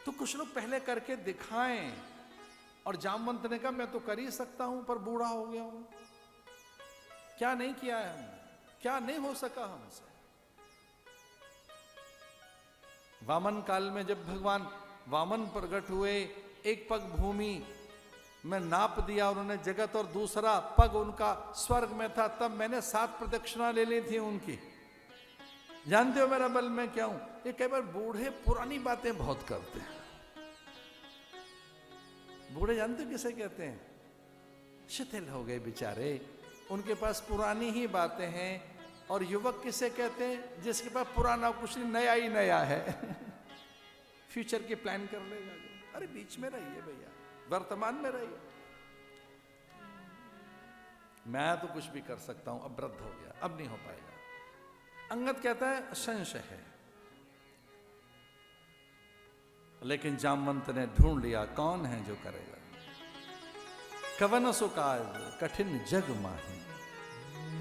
तो कुछ लोग पहले करके दिखाएं। और जामवंत ने कहा मैं तो कर ही सकता हूं पर बूढ़ा हो गया हूं। क्या नहीं किया है हमने, क्या नहीं हो सका हमसे। वामन काल में जब भगवान वामन प्रकट हुए, एक पग भूमि में नाप दिया उन्होंने जगत और दूसरा पग उनका स्वर्ग में था, तब मैंने 7 प्रदक्षिणा ले ली थी उनकी। जानते हो मेरा बल मैं क्या हूं। ये कई बार बूढ़े पुरानी बातें बहुत करते हैं। बूढ़े जानते हो किसे कहते हैं? शिथिल हो गए बेचारे, उनके पास पुरानी ही बातें हैं। और युवक किसे कहते हैं? जिसके पास पुराना कुछ नहीं, नया ही नया है। फ्यूचर की प्लान कर लेगा। अरे बीच में रहिए भैया, वर्तमान में रहिए। मैं तो कुछ भी कर सकता हूं, अब वृद्ध हो गया, अब नहीं हो पाएगा। अंगद कहता है संशय है, लेकिन जामवंत ने ढूंढ लिया कौन है जो करेगा। कवन सो काज कठिन जग माही,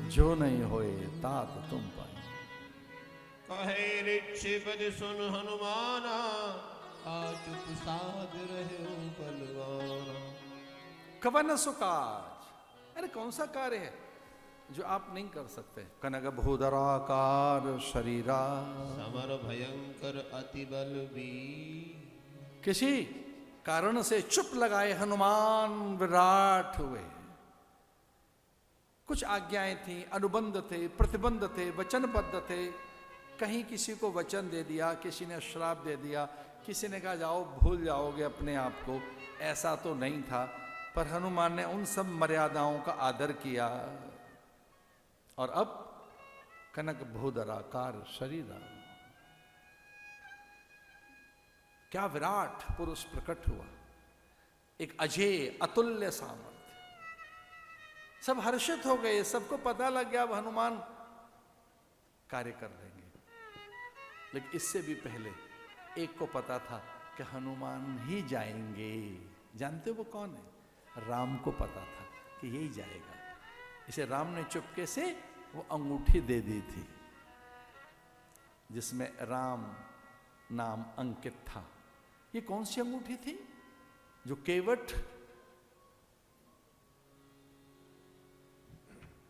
जो नहीं होए तात तुम पाए। कहे ऋषि पद सुन हनुमाना, चुप साध रहे बलवाना। कवन सो काज, अरे कौन सा कार्य है जो आप नहीं कर सकते। कनक भूधराकार शरीरा, समर भयंकर अति बल भी। किसी कारण से चुप लगाए हनुमान विराट हुए। कुछ आज्ञाएं थी, अनुबंध थे, प्रतिबंध थे, वचनबद्ध थे। कहीं किसी को वचन दे दिया, किसी ने श्राप दे दिया, किसी ने कहा जाओ भूल जाओगे अपने आप को। ऐसा तो नहीं था, पर हनुमान ने उन सब मर्यादाओं का आदर किया। और अब कनक भूधराकार शरीरा, क्या विराट पुरुष प्रकट हुआ, एक अजय अतुल्य सामर्थ्य। सब हर्षित हो गए, सबको पता लग गया अब हनुमान कार्य कर लेंगे। लेकिन इससे भी पहले एक को पता था कि हनुमान ही जाएंगे। जानते हो वो कौन है? राम को पता था कि यही जाएगा। इसे राम ने चुपके से वो अंगूठी दे दी थी, जिसमें राम नाम अंकित था। ये कौन सी अंगूठी थी? जो केवट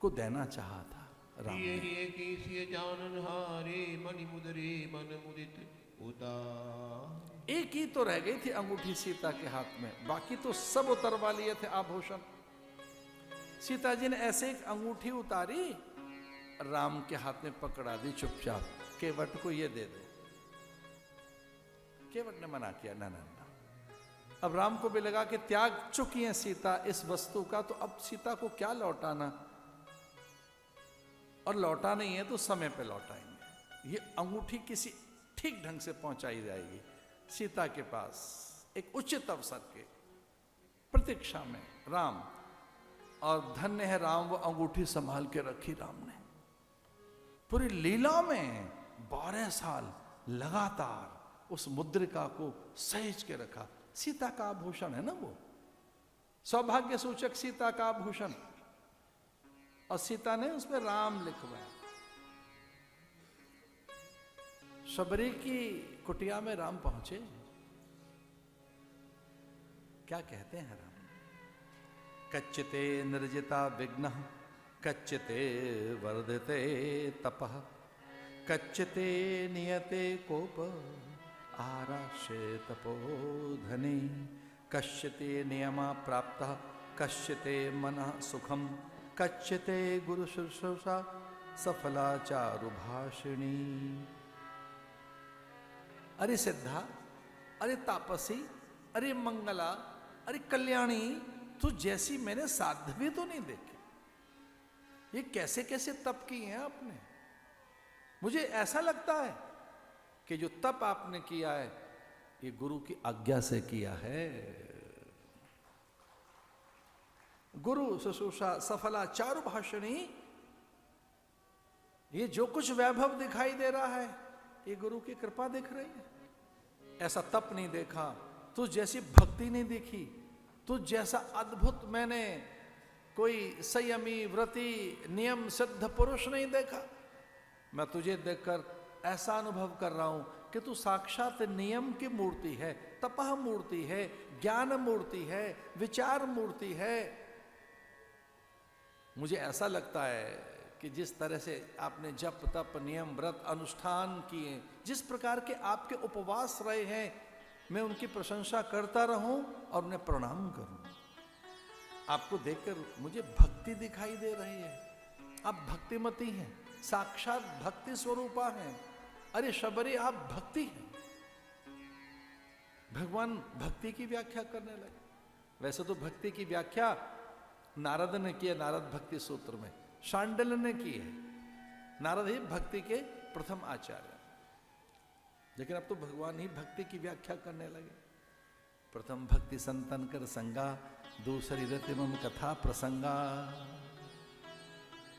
को देना चाहा था राम ने। ये जाननहारे मणि मुदरे मन मुदित उदार। एक ही तो रह गई थी अंगूठी सीता के हाथ में, बाकी तो सब उतरवा लिए थे आभूषण। सीता जी ने ऐसे एक अंगूठी उतारी, राम के हाथ में पकड़ा दी चुपचाप। केवट को ये दे दो। केवट ने मना किया, ना ना ना। अब राम को भी लगा कि त्याग चुकी है सीता इस वस्तु का, तो अब सीता को क्या लौटाना। और लौटा नहीं है तो समय पे लौटाएंगे। ये अंगूठी किसी ठीक ढंग से पहुंचाई जाएगी सीता के पास, एक उचित अवसर के प्रतीक्षा में राम। और धन्य है राम, वो अंगूठी संभाल के रखी राम ने। पूरी लीला में 12 साल लगातार उस मुद्रिका को सहेज के रखा। सीता का आभूषण है ना वो, सौभाग्य सूचक सीता का आभूषण। और सीता ने उसमें राम लिखवाया। शबरी की कुटिया में राम पहुंचे। क्या कहते हैं राम? कच्चिते निर्जिता विघ्न, कच्चिते वर्धिते तपः, कच्चिते नियते कोप आराशे तपोधने, कश्चिते नियमा प्राप्तः, कश्चिते मनः सुखम, कच्चिते गुरु शुश्रूषा सफला चारु भाषिणी। अरे सिद्धा, अरे तापसी, अरे मंगला, अरे कल्याणी, तू जैसी मैंने साध्वी तो नहीं देखी। ये कैसे कैसे तप किए हैं आपने। मुझे ऐसा लगता है कि जो तप आपने किया है ये गुरु की आज्ञा से किया है। गुरु शुश्रूषा सफला चारु भाषिणी, ये जो कुछ वैभव दिखाई दे रहा है ये गुरु की कृपा दिख रही है। ऐसा तप नहीं देखा, तुझ जैसी भक्ति नहीं देखी, तुझ जैसा अद्भुत मैंने कोई संयमी व्रती नियम सिद्ध पुरुष नहीं देखा। मैं तुझे देखकर ऐसा अनुभव कर रहा हूं कि तू साक्षात नियम की मूर्ति है, तपह मूर्ति है, ज्ञान मूर्ति है, विचार मूर्ति है। मुझे ऐसा लगता है कि जिस तरह से आपने जप तप नियम व्रत अनुष्ठान किए, जिस प्रकार के आपके उपवास रहे हैं, मैं उनकी प्रशंसा करता रहूं और उन्हें प्रणाम करूं। आपको देखकर मुझे भक्ति दिखाई दे रही है। आप भक्तिमती हैं, साक्षात भक्ति स्वरूपा हैं। अरे शबरी, आप भक्ति हैं। भगवान भक्ति की व्याख्या करने लगे। वैसे तो भक्ति की व्याख्या नारद ने की है, नारद भक्ति सूत्र में, शांडिल्य ने की है। नारद ही भक्ति के प्रथम आचार्य, लेकिन अब तो भगवान ही भक्ति की व्याख्या करने लगे। प्रथम भक्ति संतन कर संगा, दूसरी रति मम कथा प्रसंगा।